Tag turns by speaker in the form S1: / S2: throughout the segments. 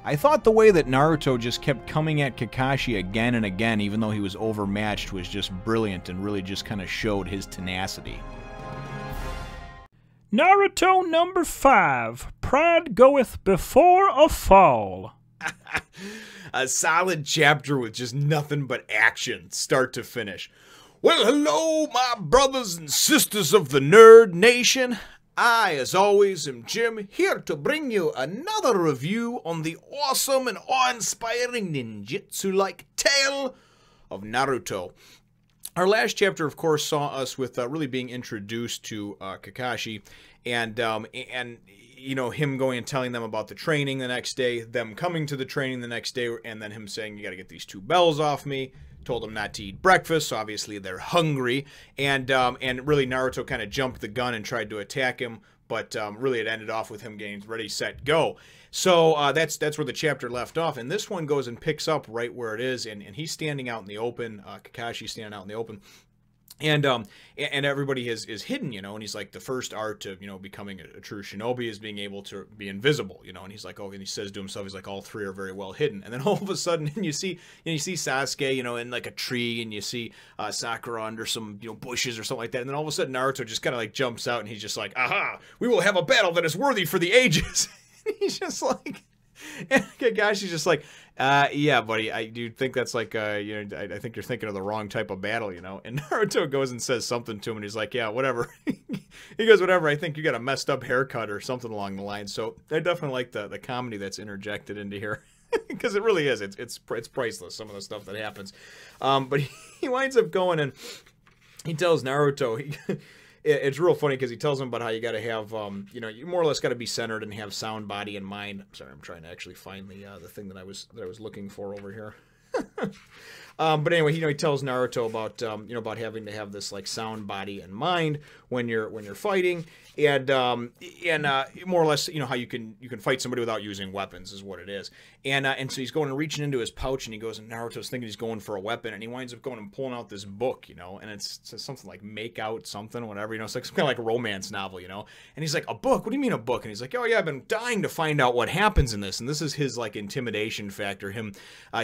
S1: I thought the way that Naruto just kept coming at Kakashi again and again, even though he was overmatched, was just brilliant and really just kind of showed his tenacity.
S2: Naruto number 5. Pride goeth before a fall.
S3: A solid chapter with just nothing but action, start to finish. Well, hello, my brothers and sisters of the Nerd Nation. I, as always, am Jim, here to bring you another review on the awesome and awe-inspiring ninjutsu-like tale of Naruto. Our last chapter, of course, saw us with really being introduced to Kakashi, and you know, him going and telling them about the training the next day, them coming to the training the next day, and then him saying, you got to get these 2 bells off me. Told them not to eat breakfast, so obviously they're hungry, and really Naruto kind of jumped the gun and tried to attack him, but really it ended off with him getting ready, set, go. So that's where the chapter left off, and this one goes and picks up right where it is, and he's standing out in the open, Kakashi's standing out in the open, and everybody is hidden, you know, and he's like, the first art to, you know, becoming a true shinobi is being able to be invisible, you know, and he's like, oh, and he says to himself, he's like, all 3 are very well hidden, and then all of a sudden, you see Sasuke, you know, in like a tree, and you see Sakura under some, you know, bushes or something like that, and then all of a sudden Naruto just kind of like jumps out, and he's just like, aha, we will have a battle that is worthy for the ages. He's just like, and Kakashi's just like, yeah, buddy, I do think that's like, you know, I think you're thinking of the wrong type of battle, you know. And Naruto goes and says something to him, and he's like, yeah, whatever. He goes, whatever, I think you got a messed up haircut or something along the line. So I definitely like the comedy that's interjected into here. Because it really is. It's priceless, some of the stuff that happens. But he winds up going and he tells Naruto, it's real funny because he tells him about how you got to have, you know, you more or less got to be centered and have sound body and mind. Sorry, I'm trying to actually find the thing that I was looking for over here. But anyway, you know, he tells Naruto about, you know, about having to have this like sound body and mind when you're fighting, and more or less, you know, how you can fight somebody without using weapons is what it is. And so he's going and reaching into his pouch, and he goes, and Naruto's thinking he's going for a weapon, and he winds up going and pulling out this book, you know, and it says something like make out something, whatever, you know, it's like some kind of like a romance novel, you know, and he's like, a book? What do you mean a book? And he's like, oh yeah, I've been dying to find out what happens in this, and this is his like intimidation factor.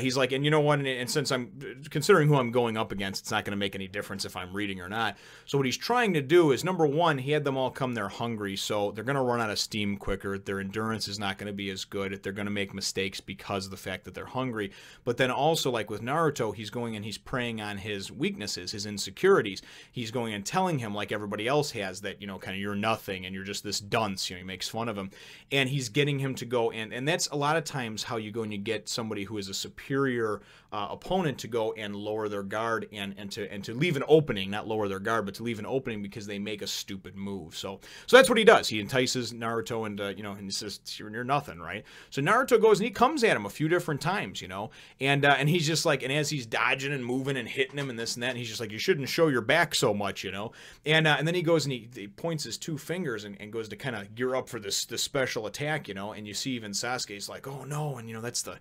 S3: He's like, and you know what, and since I'm considering who I'm going up against, it's not going to make any difference if I'm reading or not. So what he's trying to do is, number one, he had them all come there hungry, so they're going to run out of steam quicker. Their endurance is not going to be as good. They're going to make mistakes because of the fact that they're hungry. But then also, like with Naruto, he's going and he's preying on his weaknesses, his insecurities. He's going and telling him, like everybody else has, that, you know, kind of you're nothing and you're just this dunce. You know, he makes fun of him. And he's getting him to go, and that's a lot of times how you go and you get somebody who is a superior opponent to go and lower their guard and to leave an opening, not lower their guard, but to leave an opening because they make a stupid move. So that's what he does. He entices Naruto, and you know, and he says, you're nothing, right? So Naruto goes and he comes at him a few different times, you know, and he's just like, and as he's dodging and moving and hitting him and this and that, and he's just like, you shouldn't show your back so much, you know, and then he goes and he points his 2 fingers and goes to kind of gear up for this special attack, you know, and you see even Sasuke's like, oh no, and you know, that's the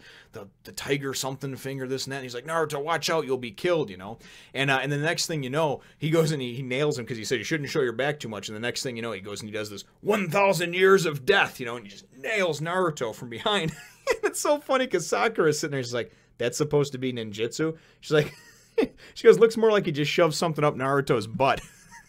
S3: tiger something finger, this and that, and he's like, Naruto, watch out, you'll be killed, you know, and then the next thing you know, he goes and he nails him because he said you shouldn't show your back too much, and the next thing you know, he goes and he does this 1,000 years of death, you know, and he just nails Naruto from behind. It's so funny because Sakura is sitting there, she's like, that's supposed to be ninjutsu? She's like, she goes, looks more like he just shoved something up Naruto's butt.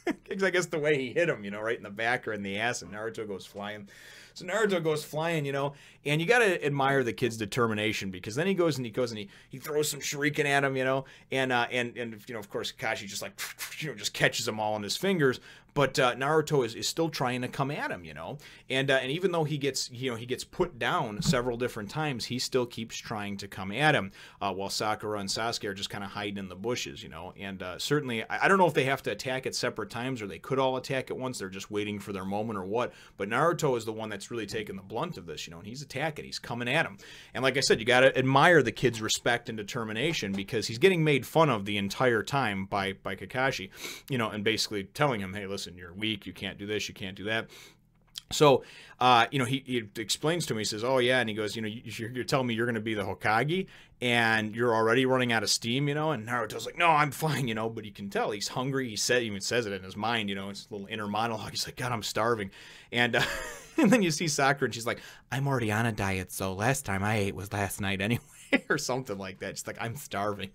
S3: Because I guess the way he hit him, you know, right in the back or in the ass, and Naruto goes flying. So Naruto goes flying, you know, and you got to admire the kid's determination, because then he goes and he throws some shuriken at him, you know, and you know, of course, Kakashi just like, you know, just catches them all in his fingers. But Naruto is still trying to come at him, you know, and even though he gets put down several different times, he still keeps trying to come at him, while Sakura and Sasuke are just kind of hiding in the bushes, you know. And certainly, I don't know if they have to attack at separate times or they could all attack at once. They're just waiting for their moment or what. But Naruto is the one that's really taking the blunt of this, you know, and he's attacking, he's coming at him. And like I said, you got to admire the kid's respect and determination, because he's getting made fun of the entire time by Kakashi, you know, and basically telling him, hey, listen, you're weak, you can't do this, you can't do that. So, you know, he explains to me, he says, oh yeah, and he goes, you know, you're telling me you're going to be the Hokage, and you're already running out of steam, you know, and Naruto's like, no, I'm fine, you know, but you can tell he's hungry, he even says it in his mind, you know, it's a little inner monologue, he's like, God, I'm starving, and And then you see Sakura, and she's like, I'm already on a diet, so last time I ate was last night anyway, or something like that. She's like, I'm starving.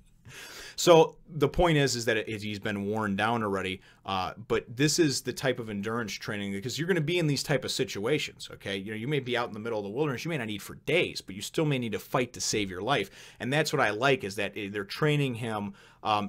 S3: So the point is that he's been worn down already, but this is the type of endurance training, because you're going to be in these type of situations, okay? You know, you may be out in the middle of the wilderness, you may not eat for days, but you still may need to fight to save your life. And that's what I like, is that they're training him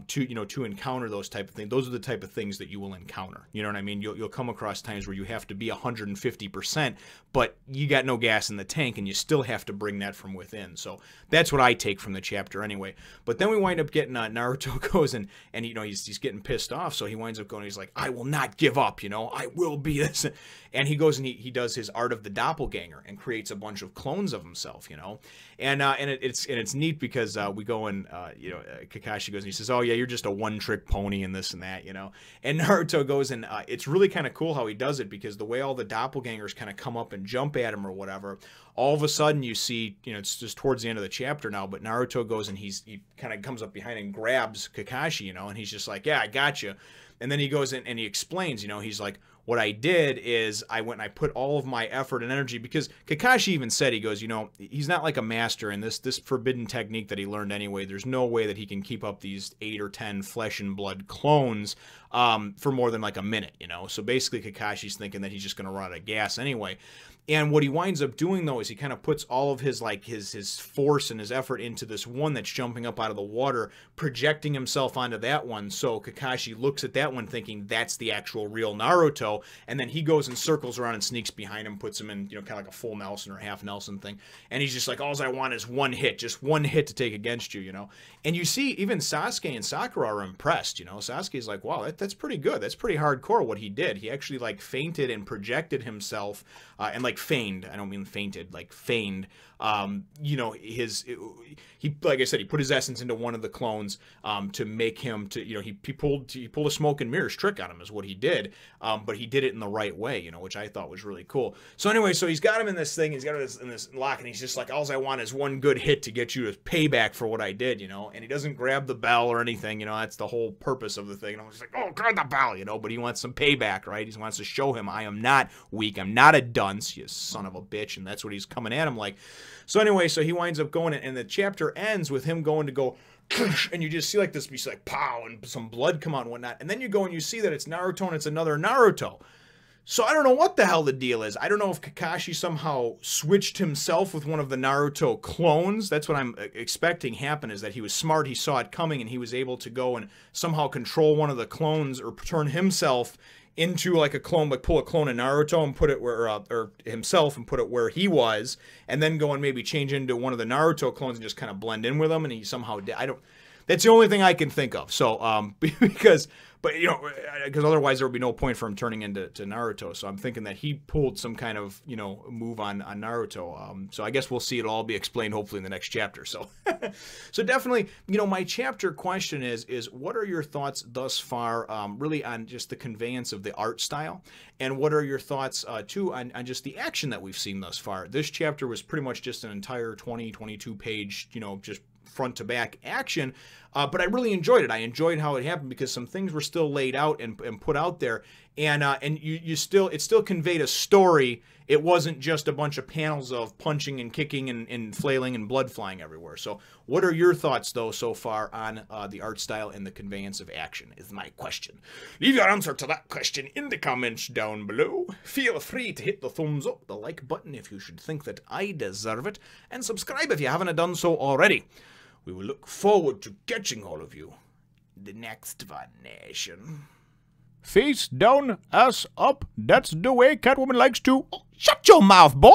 S3: to encounter those type of things. Those are the type of things that you will encounter. You know what I mean? You'll come across times where you have to be 150%, but you got no gas in the tank, and you still have to bring that from within. So that's what I take from the chapter anyway. But then we wind up getting Naruto goes and you know, he's getting pissed off, so he winds up going, he's like, I will not give up, you know, I will be this. And he goes and he does his art of the doppelganger and creates a bunch of clones of himself, you know. And it's neat, because we go and you know, Kakashi goes and he says, oh yeah, you're just a one-trick pony and this and that, you know. And Naruto goes and it's really kind of cool how he does it, because the way all the doppelgangers kind of come up and jump at him or whatever, all of a sudden you see, you know, it's just towards the end of the chapter now, but Naruto goes and he kind of comes up behind and grabs Kakashi, you know, and he's just like, yeah, I got you. And then he goes in and he explains, you know, he's like, what I did is I went and I put all of my effort and energy, because Kakashi even said, he goes, you know, he's not like a master in this forbidden technique that he learned anyway. There's no way that he can keep up these 8 or 10 flesh and blood clones for more than like a minute, you know. So basically Kakashi's thinking that he's just going to run out of gas anyway. And what he winds up doing, though, is he kind of puts all of his, like, his force and his effort into this one that's jumping up out of the water, projecting himself onto that one. So Kakashi looks at that one thinking that's the actual real Naruto. And then he goes and circles around and sneaks behind him, puts him in, you know, kind of like a full Nelson or half Nelson thing. And he's just like, all I want is one hit, just one hit to take against you, you know. And you see even Sasuke and Sakura are impressed, you know. Sasuke's like, wow, that's pretty good. That's pretty hardcore what he did. He actually, like, feinted and projected himself and, like, feigned, I don't mean fainted, like feigned, you know, he, like I said, he put his essence into one of the clones to make him, to, you know, he pulled a smoke and mirrors trick on him is what he did, but he did it in the right way, you know, which I thought was really cool. So anyway, so he's got him in this thing, he's got him in this lock, and he's just like, all I want is one good hit to get you to pay back for what I did, you know. And he doesn't grab the bell or anything, you know, that's the whole purpose of the thing. And I was like, oh, grab the bell, you know, but he wants some payback, right? He wants to show him I am not weak, I'm not a dunce, you son of a bitch, and that's what he's coming at him like. So anyway, so he winds up going, and the chapter ends with him going to go, and you just see like this, be like pow, and some blood come out and whatnot, and then you go and you see that it's Naruto and it's another Naruto. So I don't know what the hell the deal is. I don't know if Kakashi somehow switched himself with one of the Naruto clones. That's what I'm expecting happen, is that he was smart, he saw it coming, and he was able to go and somehow control one of the clones or turn himself into like a clone, like pull a clone of Naruto and put it where, or himself and put it where he was, and then go and maybe change into one of the Naruto clones and just kind of blend in with them, and he somehow did. That's the only thing I can think of. So, because you know, because otherwise there would be no point for him turning into Naruto. So I'm thinking that he pulled some kind of, you know, move on Naruto. So I guess we'll see it all be explained hopefully in the next chapter. So, so definitely, you know, my chapter question is what are your thoughts thus far, really on just the conveyance of the art style, and what are your thoughts too on just the action that we've seen thus far? This chapter was pretty much just an entire 22 page, you know, just front to back action, but I really enjoyed it. I enjoyed how it happened because some things were still laid out and put out there, and it still conveyed a story. It wasn't just a bunch of panels of punching and kicking and flailing and blood flying everywhere. So what are your thoughts though so far on the art style and the conveyance of action is my question. Leave your answer to that question in the comments down below. Feel free to hit the thumbs up, the like button if you should think that I deserve it, and subscribe if you haven't done so already. We will look forward to catching all of you in the next one, nation.
S2: Face down, ass up. That's the way Catwoman likes to.
S3: Shut your mouth, boy!